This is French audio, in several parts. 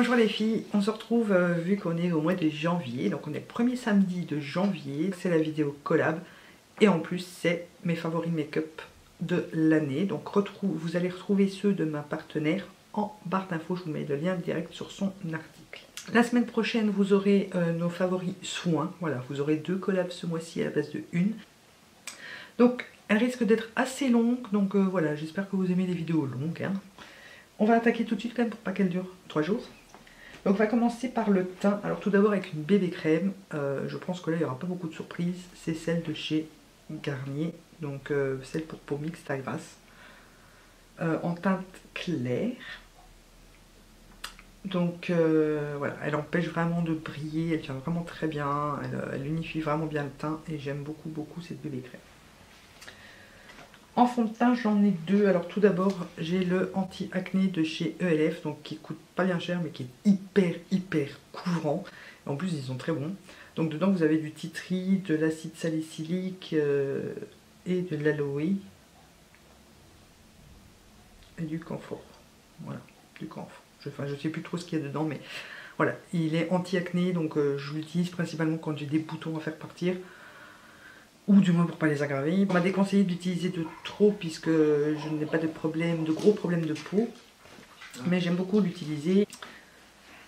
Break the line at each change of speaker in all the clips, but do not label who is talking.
Bonjour les filles, on se retrouve vu qu'on est au mois de janvier, donc on est le premier samedi de janvier, c'est la vidéo collab et en plus c'est mes favoris make-up de l'année. Donc vous allez retrouver ceux de ma partenaire en barre d'infos, je vous mets le lien direct sur son article. La semaine prochaine vous aurez nos favoris soins, voilà, vous aurez 2 collabs ce mois-ci à la place de 1. Donc elle risque d'être assez longue, donc voilà, j'espère que vous aimez les vidéos longues. Hein. On va attaquer tout de suite quand même pour pas qu'elle dure 3 jours. Donc on va commencer par le teint. Alors tout d'abord avec une bébé crème. Je pense que là il n'y aura pas beaucoup de surprises. C'est celle de chez Garnier. Donc celle pour peau mixte à grasse. En teinte claire. Donc voilà, elle empêche vraiment de briller. Elle tient vraiment très bien. Elle unifie vraiment bien le teint. Et j'aime beaucoup cette bébé crème. En fond de teint, j'en ai 2. Alors tout d'abord, j'ai le anti-acné de chez ELF, donc qui coûte pas bien cher, mais qui est hyper couvrant. En plus, ils sont très bons. Donc dedans, vous avez du tea tree, de l'acide salicylique et de l'aloe. Et du camphor. Voilà, du camphor. Enfin, je sais plus trop ce qu'il y a dedans, mais voilà. Il est anti-acné, donc je l'utilise principalement quand j'ai des boutons à faire partir. Ou du moins pour pas les aggraver. On m'a déconseillé d'utiliser de trop puisque je n'ai pas de gros problèmes de peau. Mais j'aime beaucoup l'utiliser.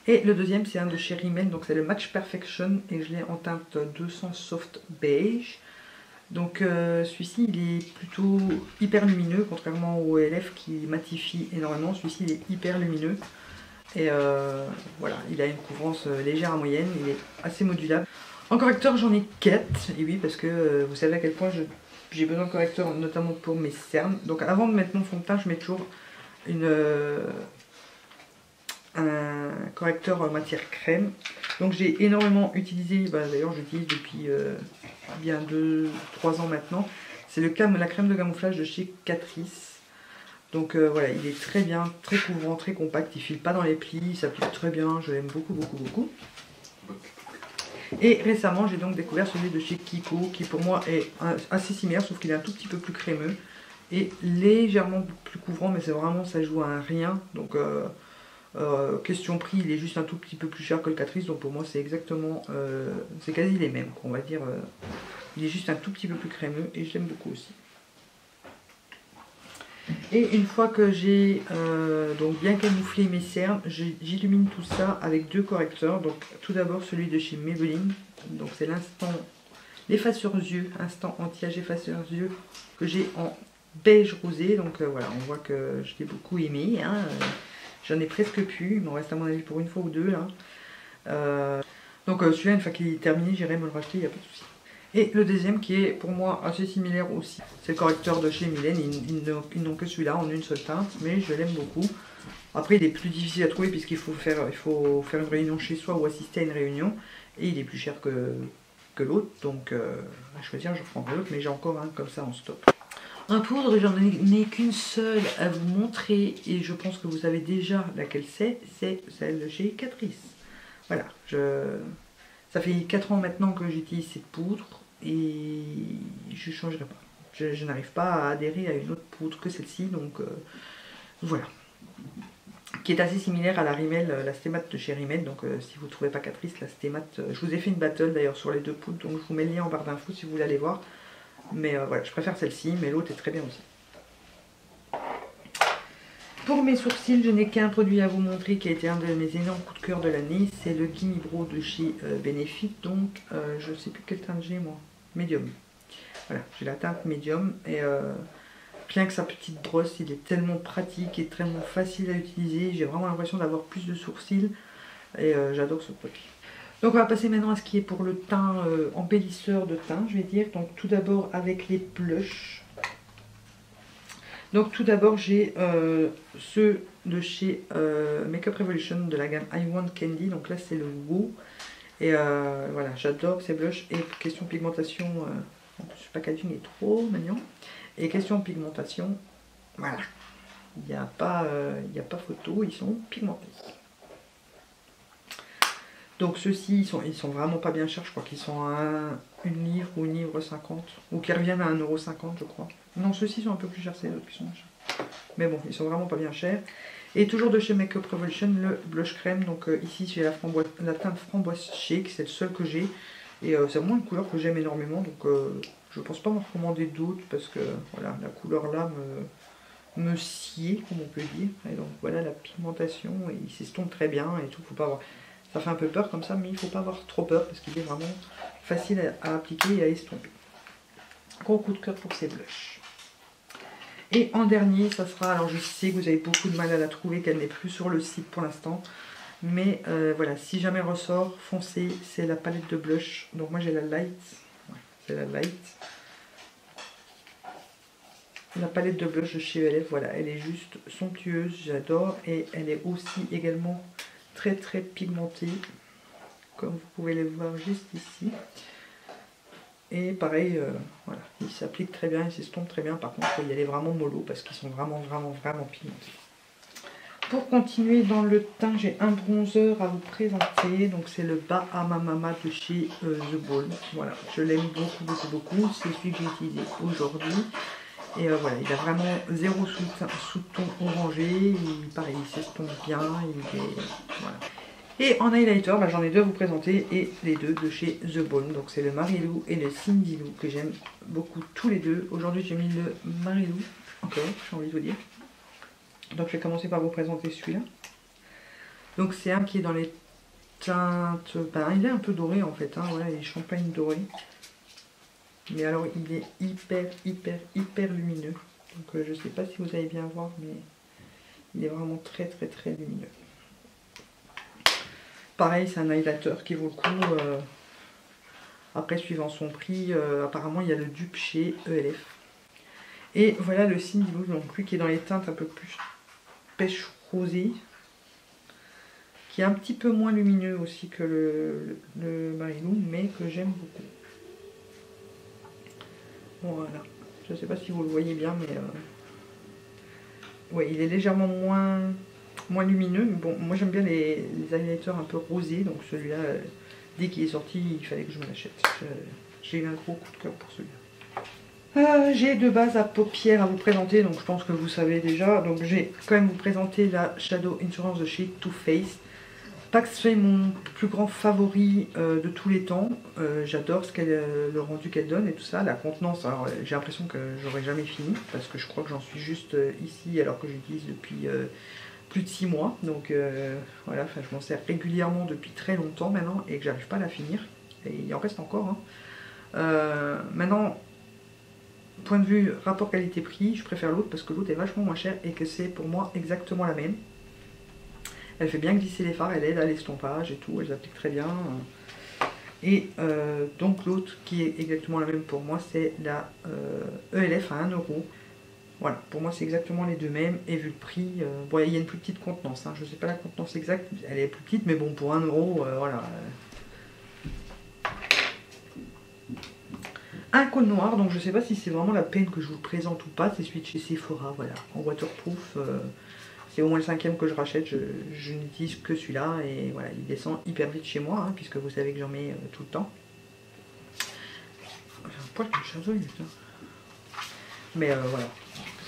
Et le deuxième c'est un de chez Rimmel, donc c'est le Match Perfection et je l'ai en teinte 200 Soft Beige. Donc celui-ci il est plutôt hyper lumineux, contrairement au ELF qui matifie énormément. Celui-ci il est hyper lumineux. Et voilà, il a une couvrance légère à moyenne, il est assez modulable. En correcteur j'en ai 4, et oui parce que vous savez à quel point j'ai besoin de correcteur, notamment pour mes cernes. Donc avant de mettre mon fond de teint, je mets toujours un correcteur matière crème. Donc j'ai énormément utilisé, d'ailleurs j'utilise depuis bien 2-3 ans maintenant. C'est la crème de camouflage de chez Catrice. Donc voilà, il est très bien, très couvrant, très compact, il file pas dans les plis, il s'applique très bien, je l'aime beaucoup. Et récemment j'ai donc découvert celui de chez Kiko qui pour moi est assez similaire sauf qu'il est un tout petit peu plus crémeux et légèrement plus couvrant, mais c'est vraiment, ça joue à un rien. Donc question prix, il est juste un tout petit peu plus cher que le Catrice, donc pour moi c'est exactement, c'est quasi les mêmes, on va dire. Il est juste un tout petit peu plus crémeux et je l'aime beaucoup aussi. Et une fois que j'ai donc bien camouflé mes cernes, j'illumine tout ça avec 2 correcteurs. Donc tout d'abord celui de chez Maybelline, donc c'est l'instant l'effaceur yeux, instant anti-âge effaceur yeux que j'ai en beige rosé. Donc voilà, on voit que je l'ai beaucoup aimé, hein. J'en ai presque plus, il m'en reste à mon avis pour une fois ou deux là. Donc celui-là, une fois qu'il est terminé, j'irai me le racheter, il n'y a pas de souci. Et le deuxième qui est pour moi assez similaire aussi, c'est le correcteur de chez Mylène. Ils n'ont que celui-là en une seule teinte, mais je l'aime beaucoup. Après il est plus difficile à trouver puisqu'il faut faire une réunion chez soi ou assister à une réunion. Et il est plus cher que l'autre, donc à choisir je prendrai l'autre, mais j'ai encore un comme ça en stock. En poudre, j'en ai qu'une seule à vous montrer et je pense que vous savez déjà laquelle c'est celle de chez Catrice. Voilà, ça fait 4 ans maintenant que j'utilise cette poudre et je ne changerai pas. Je n'arrive pas à adhérer à une autre poudre que celle-ci, donc voilà. Qui est assez similaire à la Rimmel, la Stémat de chez Rimmel, donc si vous ne trouvez pas Catrice, la Stémat, je vous ai fait une battle d'ailleurs sur les 2 poudres, donc je vous mets le lien en barre d'infos si vous voulez aller voir. Mais voilà, je préfère celle-ci, mais l'autre est très bien aussi. Pour mes sourcils, je n'ai qu'un produit à vous montrer qui a été un de mes énormes coups de cœur de l'année. C'est le Gimme Brow de chez Benefit. Donc, je ne sais plus quelle teinte j'ai moi. Médium. Voilà, j'ai la teinte médium. Et rien que sa petite brosse, il est tellement pratique et tellement facile à utiliser. J'ai vraiment l'impression d'avoir plus de sourcils. Et j'adore ce produit. Donc on va passer maintenant à ce qui est pour le teint embellisseur de teint, je vais dire. Donc tout d'abord avec les blushs. Donc tout d'abord j'ai ceux de chez Makeup Revolution de la gamme I Want Candy. Donc là c'est le Woo. Et voilà, j'adore ces blushs. Et question pigmentation, ce packaging est trop mignon. Et question pigmentation, voilà. Il n'y a pas photo, ils sont pigmentés. Donc ceux-ci, ils sont vraiment pas bien chers, je crois qu'ils sont à 1 livre ou 1,50 livre, ou qui reviennent à 1,50 € je crois. Non, ceux-ci sont un peu plus chers, c'est les autres qui sont moins chers. Mais bon, ils sont vraiment pas bien chers. Et toujours de chez Makeup Revolution, le blush crème. Donc ici j'ai la teinte framboise shake, c'est le seul que j'ai. Et c'est vraiment une couleur que j'aime énormément. Donc je pense pas m'en recommander d'autres parce que voilà, la couleur là me sied, comme on peut dire. Et donc voilà la pigmentation, et il s'estompe très bien et tout. Faut pas avoir... Ça fait un peu peur comme ça, mais il faut pas avoir trop peur parce qu'il est vraiment facile à appliquer et à estomper. Gros coup de cœur pour ces blushs. Et en dernier, ça sera, alors je sais que vous avez beaucoup de mal à la trouver, qu'elle n'est plus sur le site pour l'instant. Mais voilà, si jamais elle ressort, foncez, c'est la palette de blush. Donc moi j'ai la light, ouais, c'est la light. La palette de blush de chez ELF, voilà, elle est juste somptueuse, j'adore. Et elle est aussi également très très pigmentée, comme vous pouvez le voir juste ici. Et pareil, voilà, il s'applique très bien, il s'estompe très bien. Par contre, il faut y aller vraiment mollo parce qu'ils sont vraiment pigmentés. Pour continuer dans le teint, j'ai un bronzer à vous présenter. Donc c'est le Bahama Mama de chez The Ball. Voilà, je l'aime beaucoup. C'est celui que j'ai utilisé aujourd'hui. Et voilà, il a vraiment zéro sous-ton orangé. Pareil, il s'estompe bien. Voilà. Et en highlighter, bah, j'en ai deux à vous présenter, et les deux de chez The Balm. Donc c'est le Marilou et le Cindy Lou que j'aime beaucoup tous les deux. Aujourd'hui j'ai mis le Marilou, encore, j'ai envie de vous dire. Donc je vais commencer par vous présenter celui-là. Donc c'est un qui est dans les teintes, ben, il est un peu doré en fait, hein, voilà, il est champagne doré. Mais alors il est hyper lumineux. Donc je sais pas si vous allez bien voir, mais il est vraiment très lumineux. Pareil, c'est un highlighter qui vaut le coup. Après, suivant son prix, apparemment il y a le dupe chez ELF. Et voilà le Cindy Lou, donc lui qui est dans les teintes un peu plus pêche rosée, qui est un petit peu moins lumineux aussi que le Marilou, mais que j'aime beaucoup. Voilà, je ne sais pas si vous le voyez bien, mais ouais, il est légèrement moins lumineux. Mais bon, moi j'aime bien les highlighters un peu rosés, donc celui-là, dès qu'il est sorti, il fallait que je me l'achète. J'ai eu un gros coup de cœur pour celui-là. J'ai deux bases à paupières à vous présenter, donc je pense que vous savez déjà. Donc j'ai quand même vous présenter la Shadow Insurance de chez Too Faced. Pas que c'est mon plus grand favori de tous les temps. J'adore le rendu qu'elle donne et tout ça. La contenance, alors j'ai l'impression que j'aurais jamais fini parce que je crois que j'en suis juste ici alors que j'utilise depuis plus de 6 mois. Donc voilà, je m'en sers régulièrement depuis très longtemps maintenant et que j'arrive pas à la finir. Et il en reste encore. Hein. Maintenant, point de vue rapport qualité-prix, je préfère l'autre parce que l'autre est vachement moins cher et que c'est pour moi exactement la même. Elle fait bien glisser les fards, elle aide à l'estompage et tout, elle s'applique très bien. Et donc l'autre qui est exactement la même pour moi, c'est la ELF à 1 €. Voilà, pour moi c'est exactement les deux mêmes. Et vu le prix, bon, il y a une plus petite contenance, hein, je ne sais pas la contenance exacte, elle est plus petite, mais bon, pour 1 €, voilà. Un col noir, donc je ne sais pas si c'est vraiment la peine que je vous le présente ou pas, c'est celui de chez Sephora, voilà, en waterproof. C'est au moins le 5e que je rachète, je n'utilise que celui-là et voilà, il descend hyper vite chez moi, hein, puisque vous savez que j'en mets tout le temps. J'ai un poil de chasouille, putain. Mais voilà,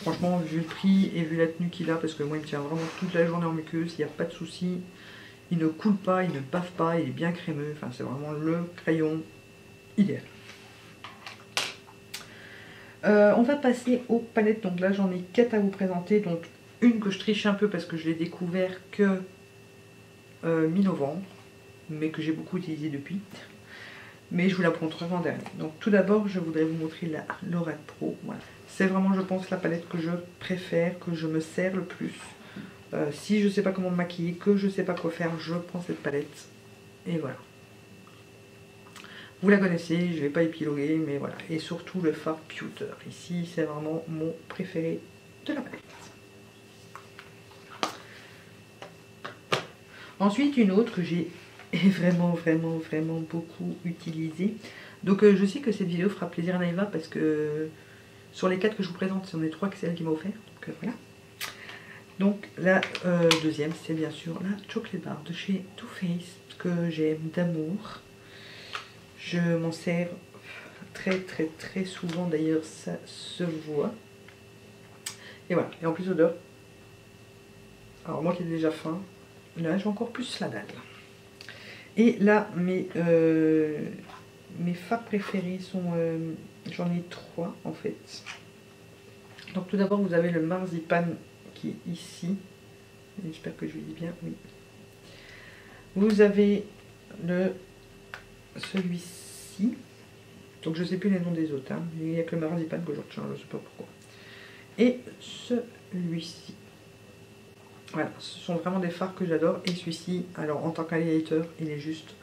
franchement, vu le prix et vu la tenue qu'il a, parce que moi il me tient vraiment toute la journée en muqueuse, il n'y a pas de souci. Il ne coule pas, il ne bave pas, il est bien crémeux, enfin c'est vraiment le crayon idéal. On va passer aux palettes, donc là j'en ai 4 à vous présenter, donc une que je triche un peu parce que je l'ai découvert que mi-novembre, mais que j'ai beaucoup utilisé depuis. Mais je vous la montrerai en dernier. Donc tout d'abord, je voudrais vous montrer la Lorac Pro. Voilà. C'est vraiment, je pense, la palette que je préfère, que je me sers le plus. Si je ne sais pas comment me maquiller, que je ne sais pas quoi faire, je prends cette palette. Et voilà. Vous la connaissez, je ne vais pas épiloguer, mais voilà. Et surtout le fard Pewter. Ici, c'est vraiment mon préféré de la palette. Ensuite, une autre que j'ai vraiment beaucoup utilisée. Donc, je sais que cette vidéo fera plaisir à Naïva parce que sur les 4 que je vous présente, c'en est 3 que c'est elle qui m'a offert. Donc, voilà. Donc, la deuxième, c'est bien sûr la Chocolate Bar de chez Too Faced que j'aime d'amour. Je m'en sers très souvent, d'ailleurs, ça se voit. Et voilà. Et en plus, odeur Alors moi qui ai déjà faim, là j'ai encore plus la dalle. Et là mes fards préférés sont, j'en ai 3 en fait. Donc tout d'abord vous avez le marzipan qui est ici. J'espère que je le dis bien, oui. Vous avez celui-ci. Donc je ne sais plus les noms des autres, hein. Il n'y a que le marzipan que je retiens, je ne sais pas pourquoi. Et celui-ci. Voilà, ce sont vraiment des fards que j'adore. Et celui-ci, alors en tant qu'highlighter, il est juste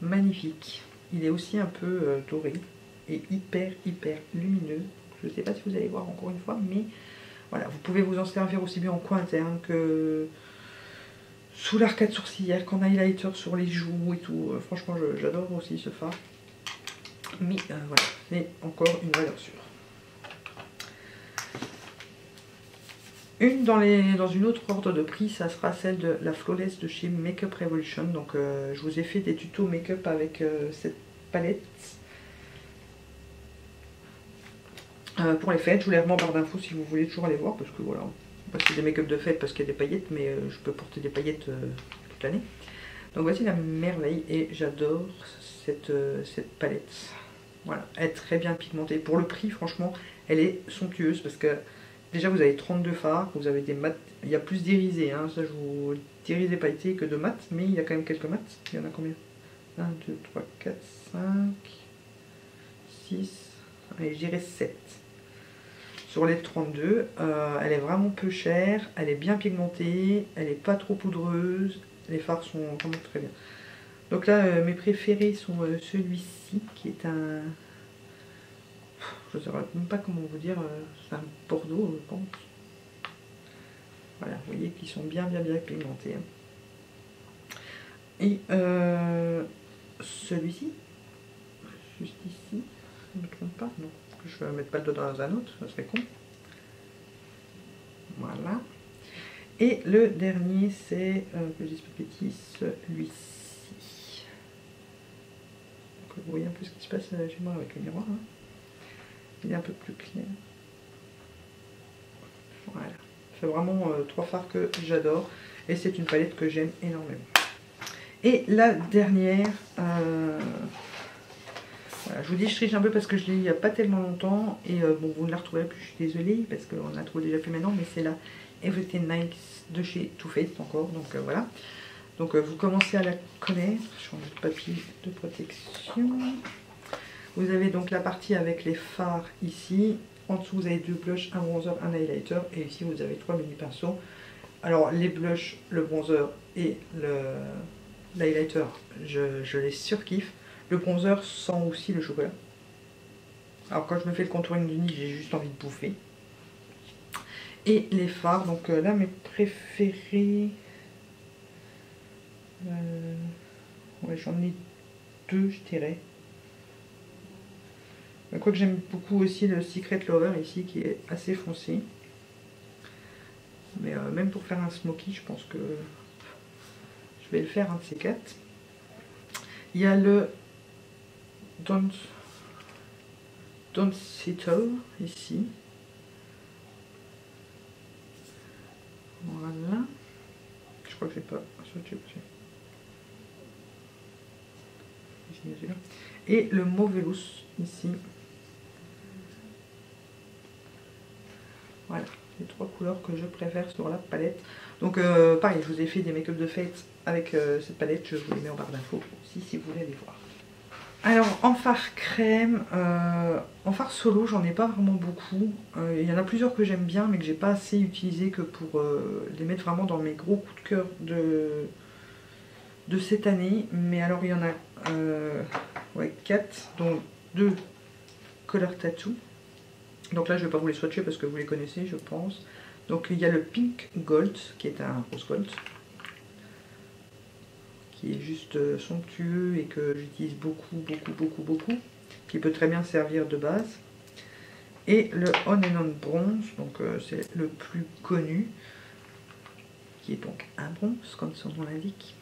magnifique. Il est aussi un peu doré et hyper lumineux. Je ne sais pas si vous allez voir encore une fois, mais voilà, vous pouvez vous en servir aussi bien en coin interne que sous l'arcade sourcilière, qu'en highlighter sur les joues et tout. Franchement, j'adore aussi ce fard. Mais voilà, c'est encore une valeur sûre. Dans une autre ordre de prix, ça sera celle de la Flawless de chez Makeup Revolution. Donc je vous ai fait des tutos make-up avec cette palette. Pour les fêtes, je vous les remets en barre d'infos si vous voulez toujours aller voir. Parce que voilà, c'est des make-up de fête parce qu'il y a des paillettes, mais je peux porter des paillettes toute l'année. Donc voici la merveille et j'adore cette palette. Voilà, elle est très bien pigmentée. Pour le prix, franchement, elle est somptueuse parce que déjà vous avez 32 fards, vous avez des mats, il y a plus d'irisés, hein, ça je vous d'irisés pailletés que de mats, mais il y a quand même quelques mats. Il y en a combien? 1, 2, 3, 4, 5, 6, allez je dirais 7. Sur les 32, elle est vraiment peu chère, elle est bien pigmentée, elle n'est pas trop poudreuse, les fards sont vraiment très bien. Donc là, mes préférés sont celui-ci, qui est un... Je ne sais même pas comment vous dire, c'est un bordeaux, je pense. Voilà, vous voyez qu'ils sont bien pigmentés. Et celui-ci, juste ici, je ne me trompe pas, non, je ne vais mettre pas le doigt dans un autre, ça serait con. Voilà. Et le dernier, c'est, que je dise pas de bêtises, celui-ci. Vous voyez un peu ce qui se passe chez moi avec le miroir. Hein. Il est un peu plus clair. Voilà. C'est vraiment 3 fards que j'adore. Et c'est une palette que j'aime énormément. Et la dernière, voilà, je vous dis je triche un peu parce que je l'ai eu il n'y a pas tellement longtemps. Et bon, vous ne la retrouverez plus, je suis désolée, parce qu'on la trouve déjà plus maintenant. Mais c'est la Everything Nice de chez Too Faced encore. Donc voilà. Donc vous commencez à la connaître. Je change de papier de protection. Vous avez donc la partie avec les fards ici. En dessous vous avez 2 blushs, un bronzer, un highlighter. Et ici vous avez 3 mini pinceaux. Alors les blushs, le bronzer et l'highlighter, je les surkiffe. Le bronzer sent aussi le chocolat. Alors quand je me fais le contouring du nez, j'ai juste envie de bouffer. Et les fards, donc là mes préférés... ouais, j'en ai 2 je dirais. Quoique j'aime beaucoup aussi le Secret Lover ici qui est assez foncé. Mais même pour faire un smoky, je pense que je vais le faire un de ces 4. Il y a le Don't Settle ici. Voilà. Je crois que c'est pas swatché aussi. Et le Mauvelous ici. Voilà, les 3 couleurs que je préfère sur la palette. Donc pareil, je vous ai fait des make-up de fête avec cette palette, je vous les mets en barre d'infos aussi si vous voulez les voir. Alors en fard crème, en fard solo j'en ai pas vraiment beaucoup. Il y en a plusieurs que j'aime bien mais que j'ai pas assez utilisé que pour les mettre vraiment dans mes gros coups de cœur de cette année. Mais alors il y en a ouais, 4, dont 2 Color Tattoo. Donc là je vais pas vous les swatcher parce que vous les connaissez je pense. Donc il y a le Pink Gold qui est un rose gold. Qui est juste somptueux et que j'utilise beaucoup. Qui peut très bien servir de base. Et le On and On Bronze, donc c'est le plus connu. Qui est donc un bronze comme son nom l'indique.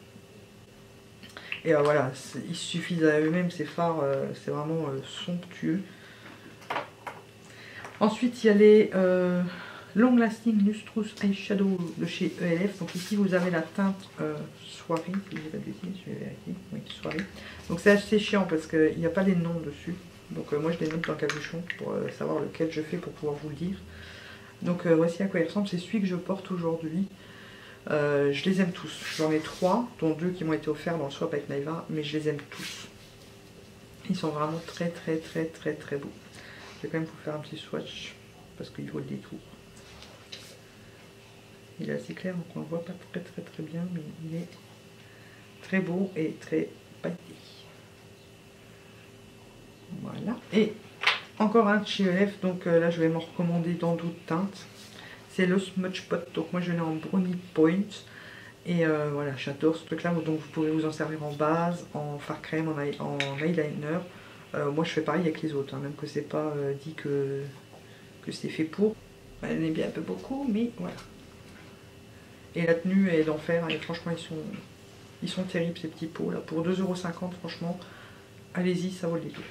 Et voilà, ils suffisent à eux-mêmes ces fards, c'est vraiment somptueux. Ensuite, il y a Long Lasting Lustrous Eyeshadow de chez ELF. Donc ici vous avez la teinte soirée, si je dis pas de bêtises, je vais vérifier. Oui, soirée. Donc c'est assez chiant parce qu'il n'y a pas les noms dessus. Donc moi je les note dans le capuchon pour savoir lequel je fais pour pouvoir vous le dire. Donc voici à quoi il ressemble, c'est celui que je porte aujourd'hui. Je les aime tous, j'en ai 3, dont 2 qui m'ont été offerts dans le swap avec Naïva, mais je les aime tous. Ils sont vraiment très beaux. Je vais quand même vous faire un petit swatch parce qu'il vaut le détour. Il est assez clair donc on ne le voit pas très bien, mais il est très beau et très pailleté. Voilà. Et encore un de chez ELF, donc là je vais m'en recommander dans d'autres teintes. C'est le Smudge Pot, donc moi je l'ai en Brownie Point. Et voilà, j'adore ce truc là, donc vous pouvez vous en servir en base, en fard crème, en eyeliner. Moi je fais pareil avec les autres, hein, même que c'est pas dit que c'est fait pour. Elle est bien un peu beaucoup, mais voilà. Et la tenue est d'enfer, et franchement ils sont terribles ces petits pots là. Pour 2,50 €, franchement, allez-y, ça vaut le détour.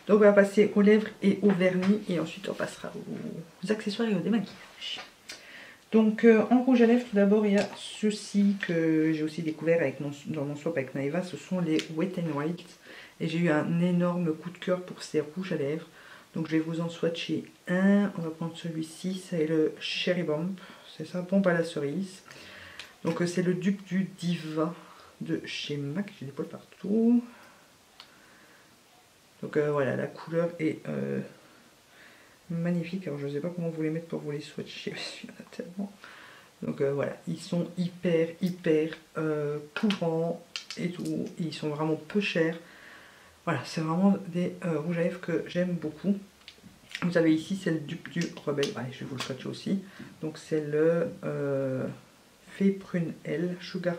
Donc on va passer aux lèvres et au vernis, et ensuite on passera aux accessoires et au démaquillage. Donc en rouge à lèvres, tout d'abord il y a ceux-ci que j'ai aussi découvert dans mon swap avec Naïva, ce sont les Wet n Wild. Et j'ai eu un énorme coup de cœur pour ces rouges à lèvres. Donc je vais vous en swatcher un. On va prendre celui-ci, c'est le Cherry Bomb. C'est ça, bombe à la cerise. Donc c'est le dupe du Diva de chez MAC. J'ai des poils partout. Donc voilà, la couleur est magnifique. Alors je ne sais pas comment vous les mettre pour vous les swatcher. Il y en a tellement. Donc voilà, ils sont hyper courants et tout. Ils sont vraiment peu chers. Voilà, c'est vraiment des rouges à lèvres que j'aime beaucoup. Vous avez ici, c'est le dupe du Rebelle. Allez, je vais vous le swatcher aussi. Donc c'est le Fée Prune L Sugar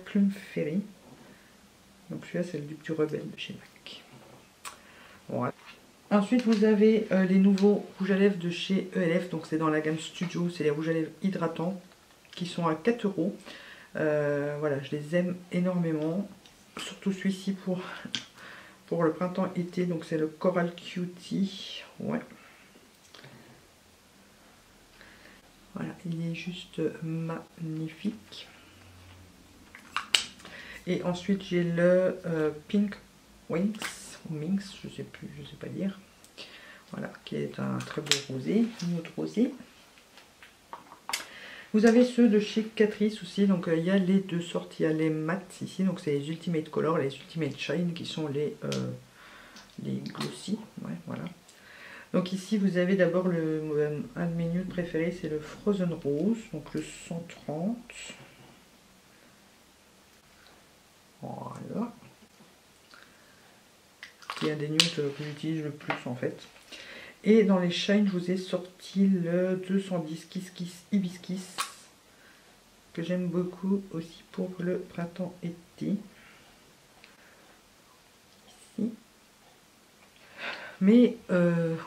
Plum Fairy. Donc celui-là, c'est le dupe du Rebelle de chez MAC. Voilà. Ensuite, vous avez les nouveaux rouges à lèvres de chez ELF. Donc c'est dans la gamme Studio. C'est les rouges à lèvres hydratants qui sont à 4 €. Voilà, je les aime énormément. Surtout celui-ci pour le printemps-été, donc c'est le Coral Cutie. Ouais. Voilà, il est juste magnifique. Et ensuite j'ai le Pink Wings, ou Minx, je sais pas dire. Voilà, qui est un très beau rosé, une autre rosé. Vous avez ceux de chez Catrice aussi, donc il y a les deux sortes, il y a les mats ici, donc c'est les Ultimate Color, les Ultimate Shine qui sont les glossy, ouais, voilà. Donc ici vous avez d'abord un de mes nudes préférés, c'est le Frozen Rose, donc le 130. Voilà. Qui est un des nudes que j'utilise le plus en fait. Et dans les Shine, je vous ai sorti le 210 Kiss Kiss Hibiscus, que j'aime beaucoup aussi pour le printemps-été. Ici. Mais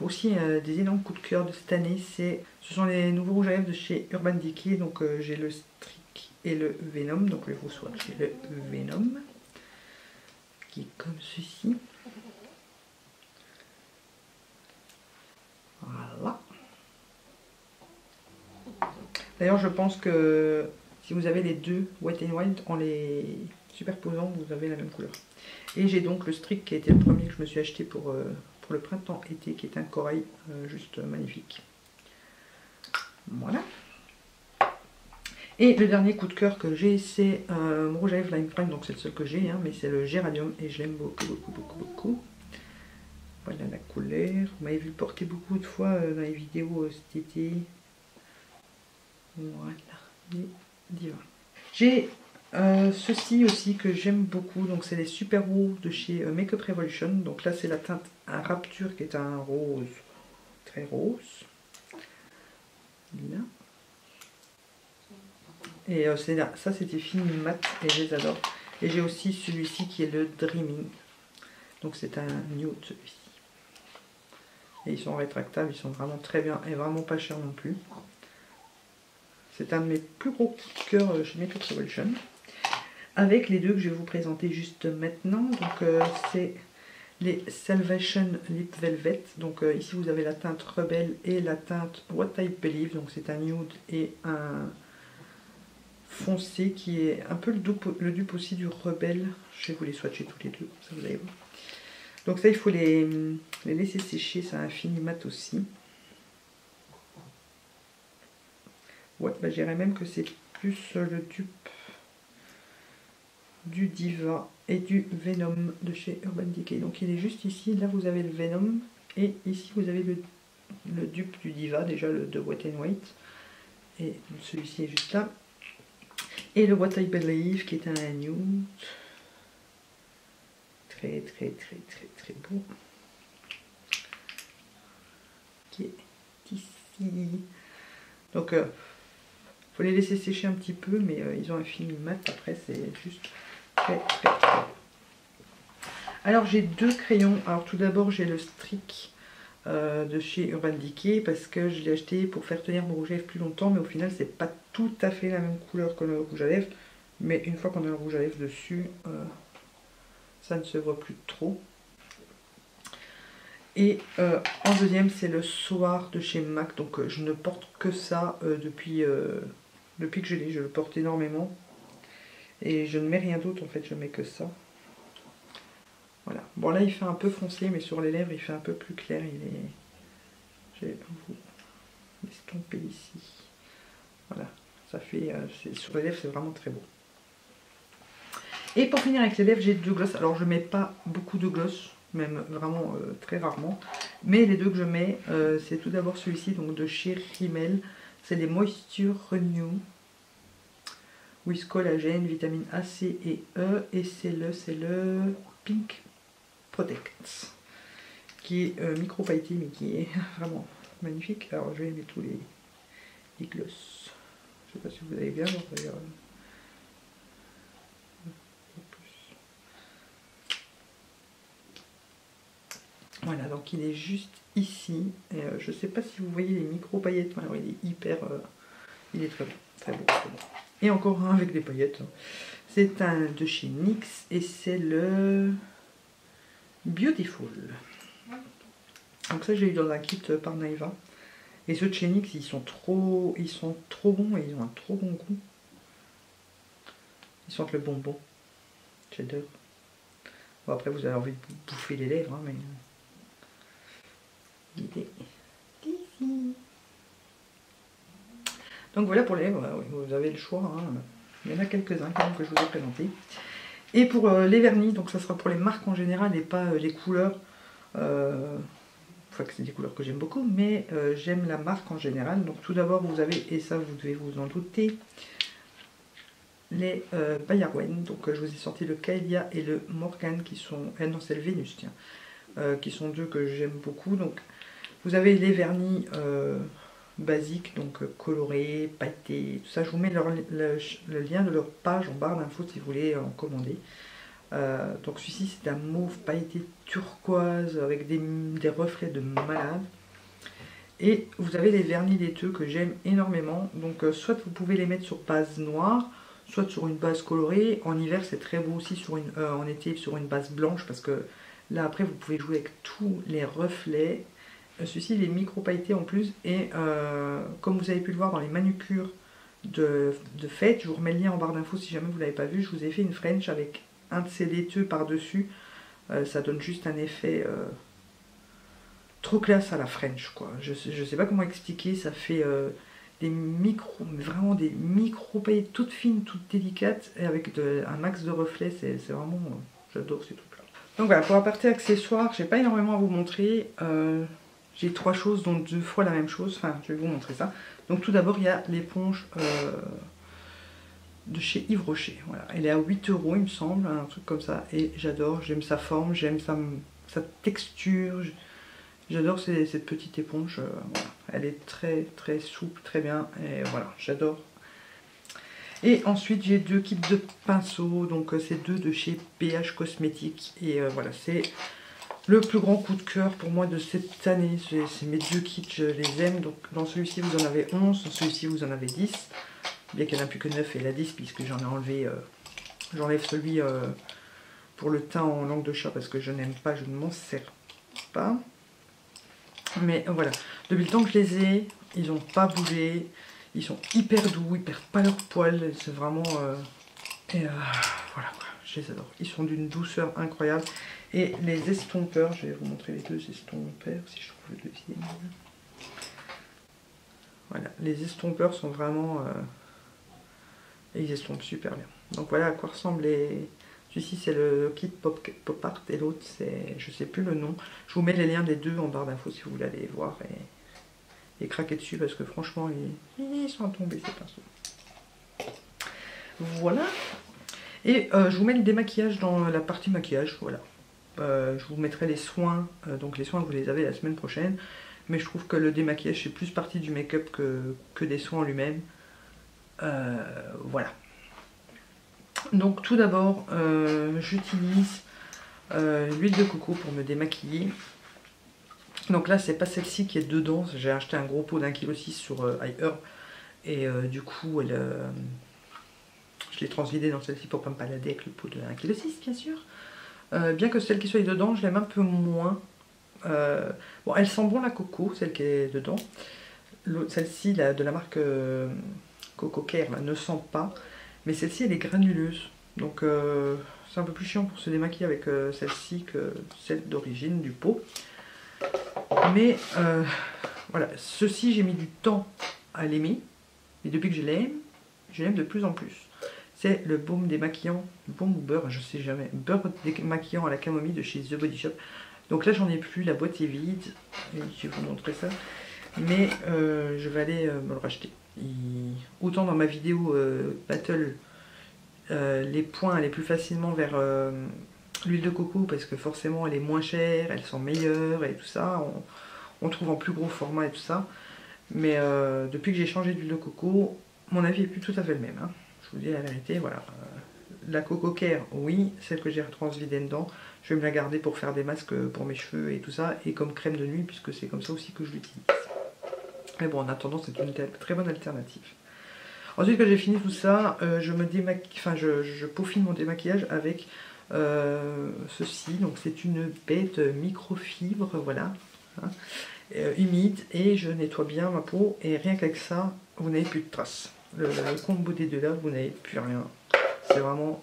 aussi des énormes coups de cœur de cette année, ce sont les nouveaux rouges à lèvres de chez Urban Decay. Donc j'ai le Streak et le Venom. Donc je vais vous swatcher le Venom, qui est comme ceci. Voilà. D'ailleurs, je pense que si vous avez les deux Wet n Wild, en les superposant, vous avez la même couleur. Et j'ai donc le Streak qui a été le premier que je me suis acheté pour le printemps-été, qui est un corail juste magnifique. Voilà. Et le dernier coup de cœur que j'ai, c'est mon rouge à lèvres Lime Prime, donc c'est le seul que j'ai, hein, mais c'est le Géranium, et je l'aime beaucoup. Voilà la couleur. Vous m'avez vu le porter beaucoup de fois dans les vidéos cet été. Voilà, il est divin. J'ai ceci aussi que j'aime beaucoup, donc c'est les Super Rouges de chez Makeup Revolution. Donc là c'est la teinte un Rapture qui est un rose, très rose. Là. Et ça c'est des films mat et je les adore. Et j'ai aussi celui-ci qui est le Dreaming. Donc c'est un nude celui-ci. Et ils sont rétractables, ils sont vraiment très bien et vraiment pas chers non plus. C'est un de mes plus gros coups de cœur chez Makeup Revolution. Avec les deux que je vais vous présenter juste maintenant. Donc c'est les Salvation Lip Velvet. Donc ici vous avez la teinte Rebelle et la teinte What I Believe. Donc c'est un nude et un foncé qui est un peu le dupe aussi du Rebelle. Je vais vous les swatcher tous les deux, ça vous allez voir. Donc ça il faut les laisser sécher, c'est un fini mat aussi. Ouais, bah, je dirais même que c'est plus le dupe du Diva et du Venom de chez Urban Decay. Donc il est juste ici, là vous avez le Venom et ici vous avez le dupe du Diva, déjà le de Wet n White, et celui-ci est juste là, et le What I Believe qui est un nude très beau qui est ici. Donc faut les laisser sécher un petit peu, mais ils ont un fini mat, après c'est juste très beau. Alors j'ai deux crayons. Alors tout d'abord j'ai le Streak de chez Urban Decay parce que je l'ai acheté pour faire tenir mon rouge à lèvres plus longtemps, mais au final c'est pas tout à fait la même couleur que le rouge à lèvres, mais une fois qu'on a le rouge à lèvres dessus, ça ne se voit plus trop. Et en deuxième c'est le Soar de chez MAC. Donc je ne porte que ça depuis que je l'ai, je le porte énormément et je ne mets rien d'autre en fait, je mets que ça. Voilà, bon là il fait un peu foncé, mais sur les lèvres il fait un peu plus clair. Il est, je vais vous l'estomper ici. Voilà, ça fait sur les lèvres c'est vraiment très beau. Et pour finir avec les lèvres, j'ai deux glosses. Alors je mets pas beaucoup de gloss, même vraiment très rarement, mais les deux que je mets, c'est tout d'abord celui-ci, donc de chez Rimmel. C'est les Moisture Renew with collagène, vitamine A, C et E, et c'est le Pink Protect, qui est micro-pailleté, mais qui est vraiment magnifique. Alors je vais mettre tous les gloss. Je sais pas si vous allez bien voir d'ailleurs. Voilà, donc il est juste ici. Et, je sais pas si vous voyez les micro-paillettes. Alors il est hyper... il est très beau, très beau, très beau. Et encore un avec des paillettes. C'est un de chez NYX et c'est le Beautiful. Donc ça j'ai eu dans un kit par Naïva. Et ceux de chez NYX ils sont trop bons et ils ont un trop bon goût. Ils sentent le bonbon. J'adore. Bon après vous avez envie de bouffer les lèvres, hein, mais il est ici. Donc voilà pour les lèvres, oui, vous avez le choix, hein. Il y en a quelques-uns quand même que je vous ai présentés. Et pour les vernis, donc ça sera pour les marques en général et pas les couleurs. Enfin que c'est des couleurs que j'aime beaucoup, mais j'aime la marque en général. Donc tout d'abord vous avez, et ça vous devez vous en douter, les Bayerwen. Donc je vous ai sorti le Kaelia et le Morgan qui sont, non c'est le Vénus tiens, qui sont deux que j'aime beaucoup. Donc vous avez les vernis basiques, donc colorés, pailletés, tout ça. Je vous mets le lien de leur page en barre d'infos si vous voulez en commander. Donc celui-ci c'est un mauve pailleté turquoise avec des reflets de malade. Et vous avez les vernis laiteux que j'aime énormément. Donc soit vous pouvez les mettre sur base noire, soit sur une base colorée. En hiver c'est très beau aussi sur en été sur une base blanche, parce que là après vous pouvez jouer avec tous les reflets. Celui-ci il est micro pailleté en plus, et comme vous avez pu le voir dans les manucures de fête, je vous remets le lien en barre d'infos si jamais vous ne l'avez pas vu. Je vous ai fait une French avec un de ces laiteux par dessus. Ça donne juste un effet trop classe à la French quoi. Je sais pas comment expliquer. Ça fait des micros, mais vraiment des micro paillettes toutes fines, toutes délicates, et avec un max de reflets. C'est vraiment, j'adore ces trucs là. Donc voilà, pour la partie accessoires, j'ai pas énormément à vous montrer. J'ai trois choses, dont deux fois la même chose. Enfin, je vais vous montrer ça. Donc tout d'abord, il y a l'éponge de chez Yves Rocher. Voilà. Elle est à 8 € il me semble, un truc comme ça. Et j'adore, j'aime sa forme, j'aime sa texture. J'adore cette petite éponge. Voilà. Elle est très très souple, très bien. Et voilà, j'adore. Et ensuite, j'ai deux kits de pinceaux. Donc c'est deux de chez PH Cosmétiques. Et voilà, c'est le plus grand coup de cœur pour moi de cette année. C'est mes deux kits, je les aime. Donc dans celui-ci vous en avez 11, dans celui-ci vous en avez 10. Bien qu'il n'y en a plus que 9 et la 10 puisque j'en ai enlevé, j'enlève celui pour le teint en langue de chat parce que je n'aime pas, je ne m'en sers pas. Mais voilà, depuis le temps que je les ai, ils n'ont pas bougé. Ils sont hyper doux, ils perdent pas leur poil. C'est vraiment... voilà, je les adore. Ils sont d'une douceur incroyable. Et les estompeurs, je vais vous montrer les deux estompeurs si je trouve le deuxième. Voilà, les estompeurs sont vraiment... et ils estompent super bien. Donc voilà à quoi ressemblent les... Celui-ci c'est le kit Pop Art et l'autre c'est... je sais plus le nom. Je vous mets les liens des deux en barre d'infos si vous voulez aller voir et craquer dessus parce que franchement ils sont tombés ces pinceaux. Voilà. Et je vous mets le démaquillage dans la partie maquillage, voilà. Je vous mettrai les soins, donc les soins vous les avez la semaine prochaine. Mais je trouve que le démaquillage c'est plus partie du make-up que des soins en lui-même. Voilà. Donc tout d'abord, j'utilise l'huile de coco pour me démaquiller. Donc là c'est pas celle-ci qui est dedans, j'ai acheté un gros pot d'1,6 kg sur iHerb. Et du coup je l'ai transvidé dans celle-ci pour pas me balader avec le pot de 1,6 kg bien sûr. Bien que celle qui soit dedans, je l'aime un peu moins. Bon, elle sent bon la coco, celle qui est dedans. Celle-ci de la marque Coco Care là, ne sent pas. Mais celle-ci elle est granuleuse. Donc c'est un peu plus chiant pour se démaquiller avec celle-ci que celle d'origine du pot. Mais voilà, ceci j'ai mis du temps à l'aimer. Mais depuis que je l'aime de plus en plus. C'est le baume démaquillant, baume ou beurre, je sais jamais, beurre démaquillant à la camomille de chez The Body Shop. Donc là j'en ai plus, la boîte est vide, et je vais vous montrer ça. Mais je vais aller me le racheter. Autant dans ma vidéo battle, les points allaient plus facilement vers l'huile de coco parce que forcément elle est moins chère, elles sont meilleures et tout ça. On trouve en plus gros format et tout ça. Mais depuis que j'ai changé d'huile de coco, mon avis est plus tout à fait le même. Hein. Je vous dis la vérité, voilà. La Coco Care, oui, celle que j'ai retransvidée dedans, je vais me la garder pour faire des masques pour mes cheveux et tout ça, et comme crème de nuit, puisque c'est comme ça aussi que je l'utilise. Mais bon, en attendant, c'est une très bonne alternative. Ensuite que j'ai fini tout ça, je peaufine mon démaquillage avec ceci. Donc c'est une bête microfibre, voilà, hein, humide, et je nettoie bien ma peau, et rien qu'avec ça, vous n'avez plus de traces. Le combo des deux là, vous n'avez plus rien. C'est vraiment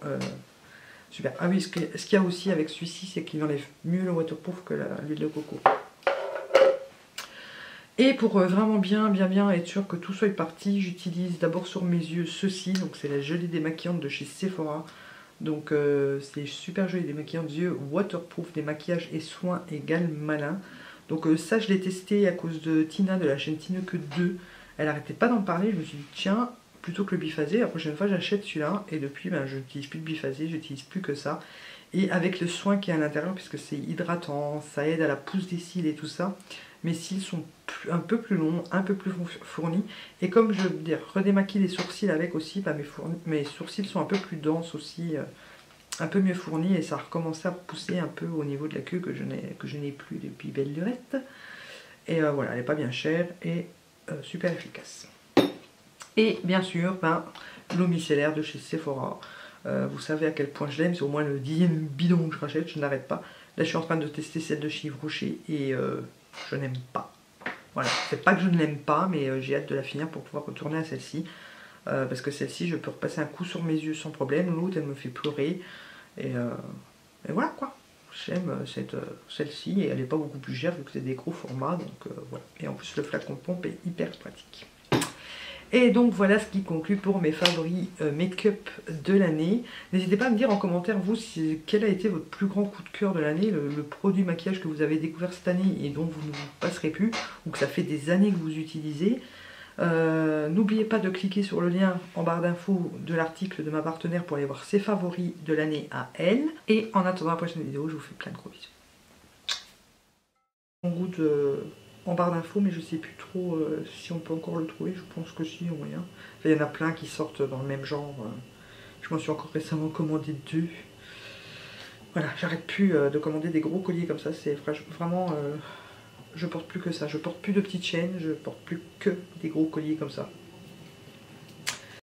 super. Ah oui, ce qu'il y a aussi avec celui-ci, c'est qu'il enlève mieux le waterproof que l'huile de coco. Et pour vraiment bien être sûr que tout soit parti, j'utilise d'abord sur mes yeux ceci. Donc c'est la gelée démaquillante de chez Sephora. Donc c'est super joli démaquillant des yeux, waterproof, démaquillage et soins égal malin. Donc ça je l'ai testé à cause de Tina de la chaîne Tineke 2. Elle arrêtait pas d'en parler, je me suis dit tiens, plutôt que le biphasé, la prochaine fois j'achète celui-là. Et depuis je n'utilise plus de biphasé, j'utilise plus que ça. Et avec le soin qui est à l'intérieur, puisque c'est hydratant, ça aide à la pousse des cils et tout ça. Mes cils sont un peu plus longs, un peu plus fournis. Et comme je redémaquille les sourcils avec aussi, bah mes sourcils sont un peu plus denses aussi, un peu mieux fournis. Et ça a recommencé à pousser un peu au niveau de la queue que je n'ai plus depuis belle lurette. Et voilà, elle n'est pas bien chère et super efficace. Et bien sûr, l'eau micellaire de chez Sephora. Vous savez à quel point je l'aime, c'est au moins le 10e bidon que je rachète, je n'arrête pas. Là je suis en train de tester celle de chez Yves Rocher et je n'aime pas. Voilà, c'est pas que je ne l'aime pas, mais j'ai hâte de la finir pour pouvoir retourner à celle-ci. Parce que celle-ci, je peux repasser un coup sur mes yeux sans problème. L'autre, elle me fait pleurer. Et voilà quoi. J'aime celle-ci et elle n'est pas beaucoup plus chère vu que c'est des gros formats. Donc voilà. Et en plus, le flacon pompe est hyper pratique. Et donc voilà ce qui conclut pour mes favoris make-up de l'année. N'hésitez pas à me dire en commentaire vous quel a été votre plus grand coup de cœur de l'année, le produit maquillage que vous avez découvert cette année et dont vous ne vous passerez plus, ou que ça fait des années que vous utilisez. N'oubliez pas de cliquer sur le lien en barre d'infos de l'article de ma partenaire pour aller voir ses favoris de l'année à elle. Et en attendant la prochaine vidéo, je vous fais plein de gros bisous. On goûte en barre d'infos, mais je sais plus trop si on peut encore le trouver. Je pense que si, au moyen. Enfin, il y en a plein qui sortent dans le même genre. Je m'en suis encore récemment commandé 2. Voilà, j'arrête plus de commander des gros colliers comme ça. C'est vraiment, je porte plus que ça. Je porte plus de petites chaînes, je porte plus que des gros colliers comme ça.